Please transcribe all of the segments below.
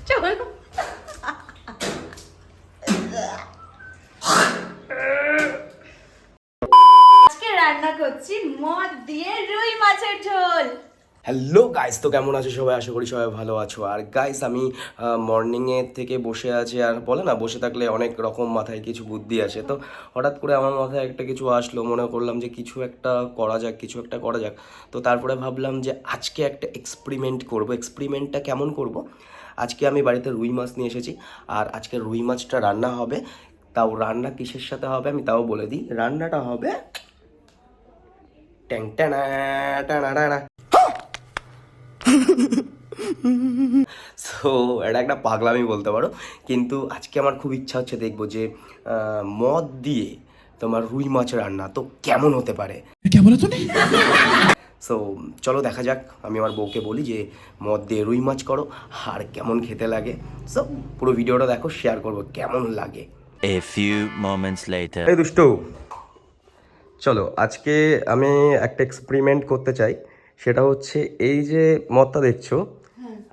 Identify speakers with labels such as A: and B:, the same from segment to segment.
A: চলো আজকে রান্না করছি মদ দিয়ে রুই মাছের ঝোল।
B: হ্যালো গাইস, তো কেমন আছো সবাই? আশা করি সবাই ভালো আছো। আর গাইস, আমি মর্নিংয়ের থেকে বসে আছি, আর বলে না বসে থাকলে অনেক রকম মাথায় কিছু বুদ্ধি আসে। তো হঠাৎ করে আমার মাথায় একটা কিছু আসলো, মনে করলাম যে কিছু একটা করা যাক। তো তারপরে ভাবলাম যে আজকে একটা এক্সপেরিমেন্ট করব। এক্সপেরিমেন্টটা কেমন করব? আজকে আমি বাড়িতে রুই মাছ নিয়ে এসেছি, আর আজকে রুই মাছটা রান্না হবে। তাও রান্না কিসের সাথে হবে আমি তাও বলে দিই। রান্নাটা হবে ট্যাং ট্যানা টানা টানা। সো এটা একটা পাগলামি বলতে পারো, কিন্তু আজকে আমার খুব ইচ্ছা হচ্ছে দেখবো যে মদ দিয়ে তোমার রুই মাছ রান্না তো কেমন হতে পারে। সো চলো দেখা যাক। আমি আমার বউকে বলি যে মদ দিয়ে রুই মাছ করো, আর কেমন খেতে লাগে। সো পুরো ভিডিওটা দেখো, শেয়ার করবো কেমন লাগে।
C: A few moments later.
B: এই দুষ্টু, চলো আজকে আমি একটা এক্সপেরিমেন্ট করতে চাই। সেটা হচ্ছে এই যে মদটা দেখছো,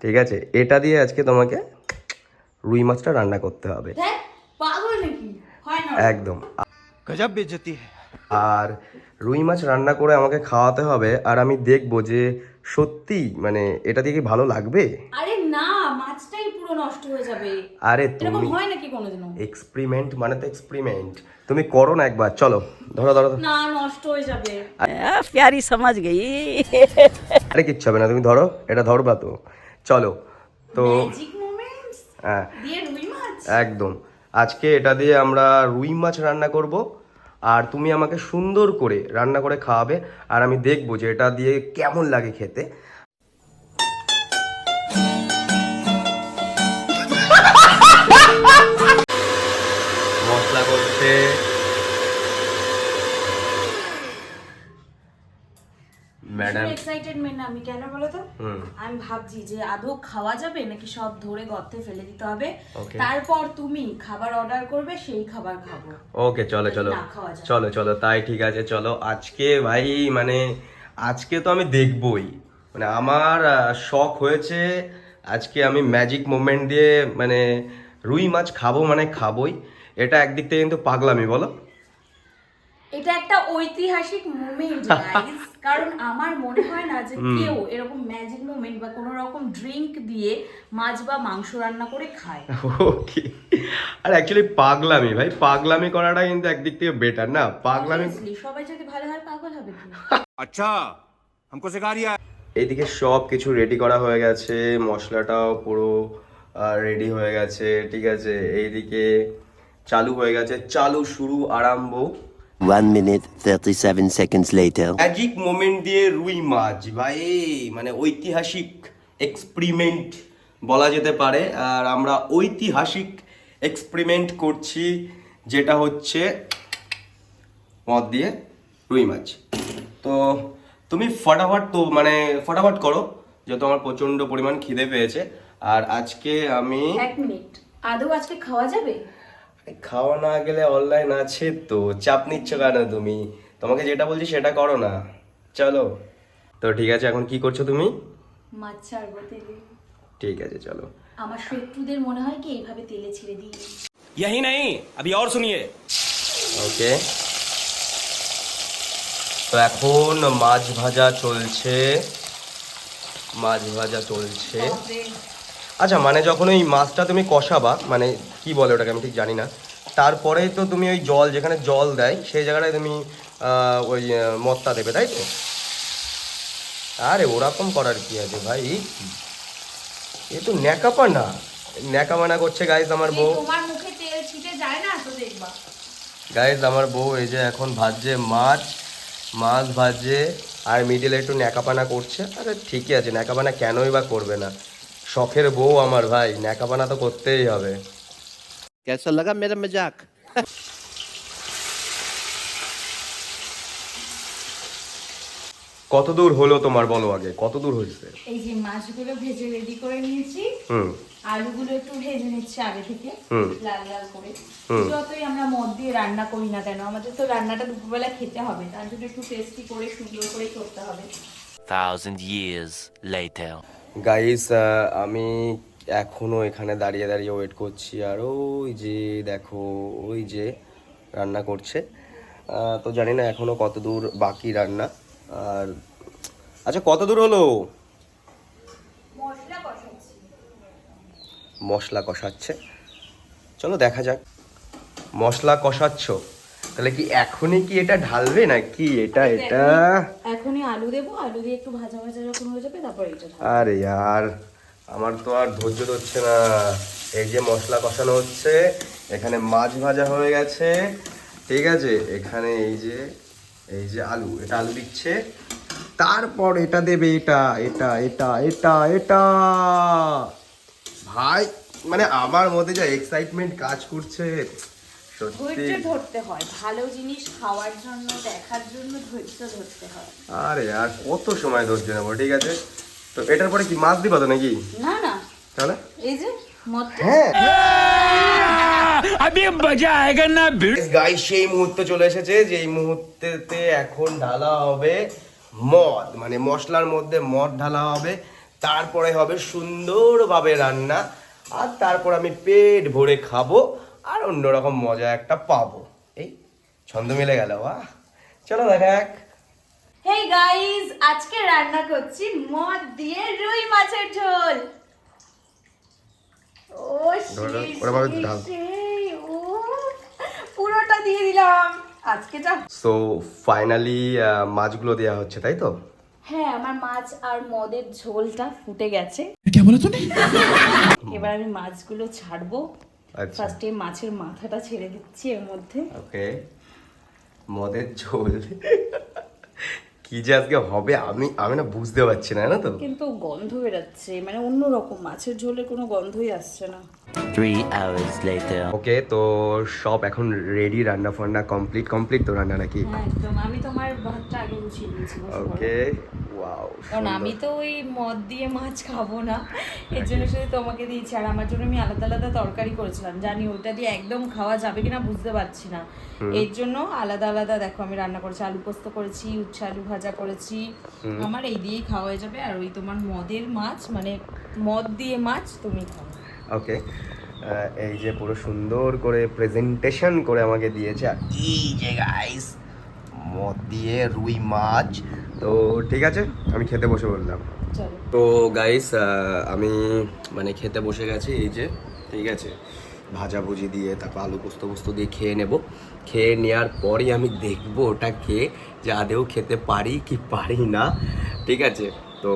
B: ঠিক আছে, এটা দিয়ে আজকে তোমাকে রুই মাছটা রান্না করতে হবে।
A: দেখ পাগল নাকি, হয় না
B: একদম।
C: गजब बेइज्जती है।
B: আর রুই মাছ রান্না করে আমাকে খাওয়াতে হবে, আর আমি দেখবো যে সত্যি মানে এটা দিয়ে কি ভালো লাগবে।
A: আরে না, মাছটাই পুরো নষ্ট হয়ে যাবে।
B: আরে
A: এরকম
B: তুমি
A: হয় নাকি কোনোদিনও?
B: এক্সপেরিমেন্ট মানে তো এক্সপেরিমেন্ট, তুমি করো না একবার। চলো ধরো ধরো।
A: না, নষ্ট হয়ে যাবে।
D: प्यारी समझ गई।
B: আরে কিচ্ছু হবে না, তুমি ধরো, এটা ধরবা তো। চলো তো।
A: ম্যাজিক মোমেন্টস
B: হ্যাঁ
A: দিয়ে রুই মাছ।
B: একদম। আজকে এটা দিয়ে আমরা রুই মাছ রান্না করব, আর তুমি আমাকে সুন্দর করে রান্না করে খাওয়াবে, আর আমি দেখবো যে এটা দিয়ে কেমন লাগে খেতে। মশলা করছে ম্যাডাম।
A: এক্সাইটেডমেন্ট আমি কেন বলো তো?
B: হুম।
A: আমি ভাবছি যে আদৌ খাওয়া যাবে নাকি সব ধরে গর্তে ফেলে দিতে হবে।
B: Okay.
A: তারপর তুমি খাবার অর্ডার করবে, সেই খাবার খাবো।
B: ওকে চলো চলো
A: না খাওয়া যায়।
B: চলো চলো, তাই ঠিক আছে। চলো আজকে ভাই মানে আজকে তো আমি দেখবই, মানে আমার শখ হয়েছে। আজকে আমি ম্যাজিক মোমেন্ট দিয়ে মানে রুই মাছ খাবো, মানে খাবোই। এটা একদিক থেকে কিন্তু পাগলামি, বলো।
A: এটা একটা ঐতিহাসিক মোমেন্ট গাইস, কারণ আমার মনে হয় না যে কেউ এরকম ম্যাজিক মোমেন্ট বা কোনো রকম ড্রিঙ্ক দিয়ে মাছ বা মাংস রান্না করে খায়।
B: ওকে। আর অ্যাকচুয়ালি পাগলামি ভাই, পাগলামি করাটা কিন্তু একদিক থেকে বেটার না। পাগলামি
A: Obviously, সবাই যদি ভালো হয় পাগল হবে কি?
C: अच्छा हमको सिखा रिया है।
B: এইদিকে সব কিছু রেডি করা হয়ে গেছে, মশলাটাও পুরো রেডি হয়ে গেছে, ঠিক আছে। এইদিকে চালু হয়ে গেছে, চালু শুরু আরম্ভ।
E: 1 minute 37 seconds later.
B: Magic moment দিয়ে রুই মাছ ভাই, মানে ঐতিহাসিক এক্সপেরিমেন্ট বলা যেতে পারে। আর আমরা ঐতিহাসিক এক্সপেরিমেন্ট করছি, যেটা হচ্ছে মদ দিয়ে রুই মাছ। তো তুমি ফটাফট তো মানে ফটাফট করো, যেহেতু আমার প্রচণ্ড পরিমাণ খিদে পেয়েছে। আর আজকে আমি
A: 1 মিনিট, আদৌ আজকে খাওয়া যাবে?
B: খাওয়া না গেলে অনলাইন আছে তো, চাপ নিচ্ছ কেন তুমি? তোমাকে যেটা বলছি সেটা করো না। চলো তো, ঠিক আছে। এখন কি করছো তুমি?
A: মাছ ছাড়বো তেলে।
B: ঠিক আছে চলো।
A: আমার শত্রুদের মনে হয় কি এইভাবে তেলে ছেড়ে দিই।
C: यही नहीं अभी और सुनिए।
B: ওকে, তো এখন মাছ ভাজা চলছে, মাছ ভাজা চলছে। আচ্ছা, মানে যখন ওই মাছটা তুমি কষাবা, মানে কি বলে ওটাকে আমি ঠিক জানি না, তারপরে তো তুমি ওই জল, যেখানে জল দেয় সেই জায়গাটায় তুমি ওই মদটা দেবে, তাই তো? আরে ওরকম করার কি আছে ভাই? এ তো ন্যাকাপানা, ন্যাকামানা করছে গাইজ আমার বউ।
A: তোমার মুখে তেল ছিটে যায় না তো দেখবা।
B: গাইজ আমার বউ এই যে এখন ভাজছে মাছ, মাছ ভাজছে, আর মিডিলে একটু ন্যাকাপানা করছে। আরে ঠিকই আছে, ন্যাকাপানা কেনই বা করবে না? শখের বউ আমার ভাই, ন্যাকাপানা তো করতেই হবে।
E: कैसा लगा मेरा मजाक?
B: কত দূর হলো তোমার, বলো আগে, কত দূর হয়েছে?
A: এই যে মাছগুলো ভেজে রেডি করে নিয়েছি,
B: হুম।
A: আলুগুলো একটু ভেজে নিচ্ছি আগে থেকে
B: হুম।
A: লাল লাল করে।
B: হুম।
A: যতই আমরা মদ দিয়ে রান্না করি না কেন, আমাদের তো রান্নাটা দুপুরবেলা খেতে হবে, তার জন্য একটু টেস্টি করে সুন্দর করে করতে হবে।
C: 1000 years later.
B: গাইস আমি এখনো এখানে দাঁড়িয়ে দাঁড়িয়ে ওয়েট করছি। আর ওই যে দেখো, ওই যে রান্না করছে। তো জানি না এখনো কত দূর বাকি রান্না। আর আচ্ছা, কত দূর হলো? মশলা কষাচ্ছে, চলো দেখা যাক। মশলা কষাচ্ছ, তাহলে কি এখনই কি এটা ঢালবে নাকি? এটা
A: এখনই আলু দেবো, আলু দিয়ে একটু ভাজা ভাজা যখন হয়ে যাবে তারপর এটা ঢালবো।
B: আরে ইয়ার, আমার তো আর ধৈর্য ধরছে না। এই যে মশলা কষানো হচ্ছে, এখানে মাছ ভাজা হয়ে গেছে, ঠিক আছে। এখানে এই যে আলু, এটা আলু দিচ্ছে, তারপর এটা দেবে, এটা এটা এটা এটা এটা ভাই, মানে আমার মধ্যে যা এক্সাইটমেন্ট কাজ করছে সত্যি।
A: ধৈর্য ধরতে হয়, ভালো জিনিস খাওয়ার জন্য, দেখার জন্য ধৈর্য ধরতে হয়।
B: আরে আর কত সময় ধৈর্য নেবো, ঠিক আছে। তো এটার পরে কি মাছ দিবা তো নাকি?
A: না না,
B: তাহলে
A: এই যে মদ।
B: হ্যাঁ,
C: अभी मजा आएगा ना
B: গাইস সেই মুহূর্তে চলে এসেছে, যে এই মুহূর্তেতে এখন ঢালা হবে মদ, মানে মশলার মধ্যে মদ ঢালা হবে, তারপরে হবে সুন্দরভাবে রান্না, আর তারপর আমি পেট ভরে খাবো আর অন্যরকম মজা একটা পাবো। এই ছন্দ মিলে গেল, বাহ। চলো দেখা যাক।
A: হেই গাইস, আজকে রান্না করছি মদ দিয়ে রুই মাছের ঝোল। ও
B: ওরা ভাবে ঢাল।
A: পুরোটা দিয়ে দিলাম আজকে। যা,
B: সো ফাইনালি মাছগুলো দেওয়া হচ্ছে, তাই তো?
A: হ্যাঁ, আমার মাছ আর মদের ঝোলটা ফুটে গেছে। এবার আমি মাছগুলো ছাড়বো।
B: আচ্ছা,
A: ফার্স্টে মাছের মাথাটা ছেড়ে দিচ্ছি এর মধ্যে।
B: ওকে। মদের ঝোল কি যে আজকে হবে আমি আমি না বুঝতে পারছি না, জানো তো।
A: কিন্তু গন্ধ বেরোচ্ছে, মানে অন্যরকম, মাছের ঝোলের কোনো গন্ধই আসছে না।
C: 3 hours later.
B: ওকে, তো সব এখন রেডি, রান্না ফান্না কমপ্লিট তো রান্না নাকি?
A: হ্যাঁ একদম, আমি তোমার ভাতটা আগে গুছিয়ে দিয়েছি।
B: ওকে, ওয়াও।
A: কারণ আমি তো ওই মদ দিয়ে মাছ খাবো না, এর জন্য শুধু তোমাকে দিয়েছি। আর আমার জন্য আমি আলাদা আলাদা তরকারি করেছিলাম, জানি ওটা দিয়ে একদম খাওয়া যাবে কিনা বুঝতে পারছি না, এর জন্য আলাদা আলাদা দেখো আমি রান্না করেছি। আলু পোস্ত করেছি, উচ্ছে আলু ভাজা করেছি, আমার এই দিয়েই খাওয়া হয়ে যাবে। আর ওই তোমার মদের মাছ, মানে মদ দিয়ে মাছ তুমি খাও।
B: ওকে, এই যে পুরো সুন্দর করে প্রেজেন্টেশন করে আমাকে দিয়েছে। আর এই যে গাইস, মদ দিয়ে রুই মাছ। তো ঠিক আছে, আমি খেতে বসে বললাম।
A: চলো।
B: তো গাইস, আমি মানে খেতে বসে গেছি, এই যে, ঠিক আছে। ভাজাভুজি দিয়ে, তারপর আলু পোস্ত দিয়ে খেয়ে নেব। খেয়ে নেওয়ার পরই আমি দেখবো ওটা খেয়ে যে আদেও খেতে পারি কি পারি না, ঠিক আছে। তো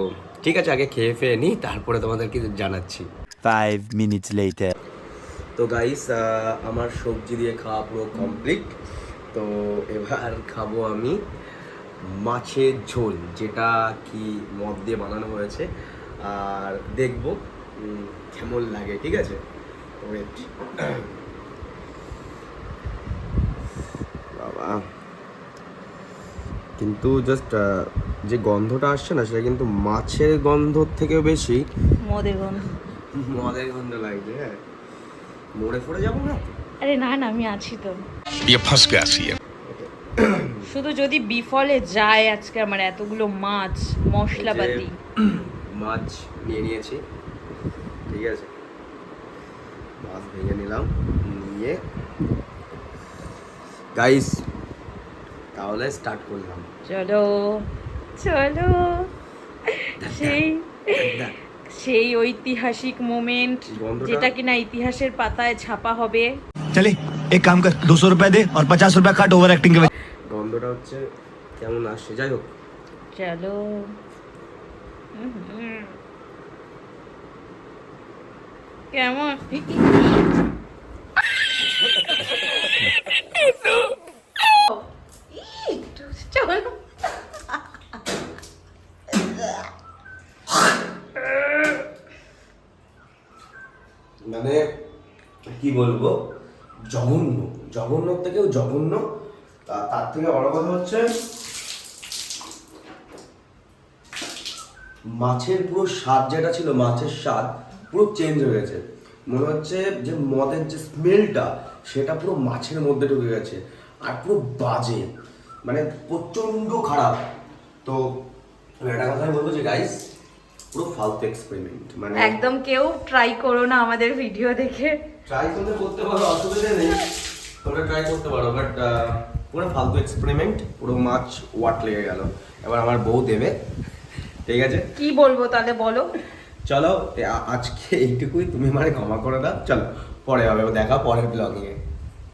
B: ঠিক আছে, আগে খেয়ে ফেয়ে নিই, তারপরে তোমাদেরকে জানাচ্ছি।
C: 5 minutes later.
B: তো গাইস, আমার সবজি দিয়ে খাওয়া পুরো কমপ্লিট। তো এবার খাবো আমি মাছের ঝোল, যেটা কি মদ দিয়ে বানানো হয়েছে, আর দেখবো কেমন লাগে, ঠিক আছে। ওয়েট, বাবা, কিন্তু জাস্ট যে গন্ধটা আসছে না, সেটা কিন্তু মাছের গন্ধর থেকেও বেশি
A: মদের গন্ধ,
B: মদের গন্ধ লাগছে। হ্যাঁ, মরে পড়ে যাবো না?
A: আরে না না, আমি আছি তো।
F: ये फंस गया सी है।
A: শুধু যদি বিফলে যায় আজকে আমার এতগুলো মাছ মশলাপাতি।
B: মাছ নিয়ে নিয়েছি, ঠিক আছে। মাছ ভেঙে নিলাম, নিয়ে গাইস তাহলে স্টার্ট করলাম।
A: চলো চলো, সেই সেই ঐতিহাসিক মোমেন্ট,
B: গন্ধটা-
A: যেটা কিনা ইতিহাসের পাতায় ছাপা হবে।
G: चले एक काम कर 200 रुपए दे और 50 रुपए काट ओवर एक्टिंग के वजह।
B: গন্ধটা হচ্ছে কেমন আসছে, যাই হোক।
A: চলো। কেমন? একটু চলো।
B: মানে কি বলবো, জঘন্য, জঘন্য থেকেও জঘন্য। তার থেকে বড় কথা হচ্ছে মাছের পুরো স্বাদ, যেটা ছিল মাছের স্বাদ পুরো চেঞ্জ হয়ে গেছে। মনে হচ্ছে যে মদের যে স্মেলটা, সেটা পুরো মাছের মধ্যে ঢুকে গেছে, আর পুরো বাজে, মানে প্রচণ্ড খারাপ। তো আমি একটা কথাই বলবো যে গাইস, পুরো ফালতু এক্সপেরিমেন্ট, মানে
A: একদম কেউ ট্রাই করো না আমাদের ভিডিও দেখে।
B: ট্রাই করতে পারো, অসুবিধা নেই, তোমরা ট্রাই করতে পারো, বাট পুরো ফালতু এক্সপেরিমেন্ট, পুরো মাছ ওয়াট লেগে গেল। এবার আমার বউ দেবে, ঠিক আছে?
A: কি বলবো তাহলে বলো।
B: চলো আজকে এইটুকুই, তুমি মানে ক্ষমা করে দাও, চলো পরে হবে দেখা পরের ব্লগে।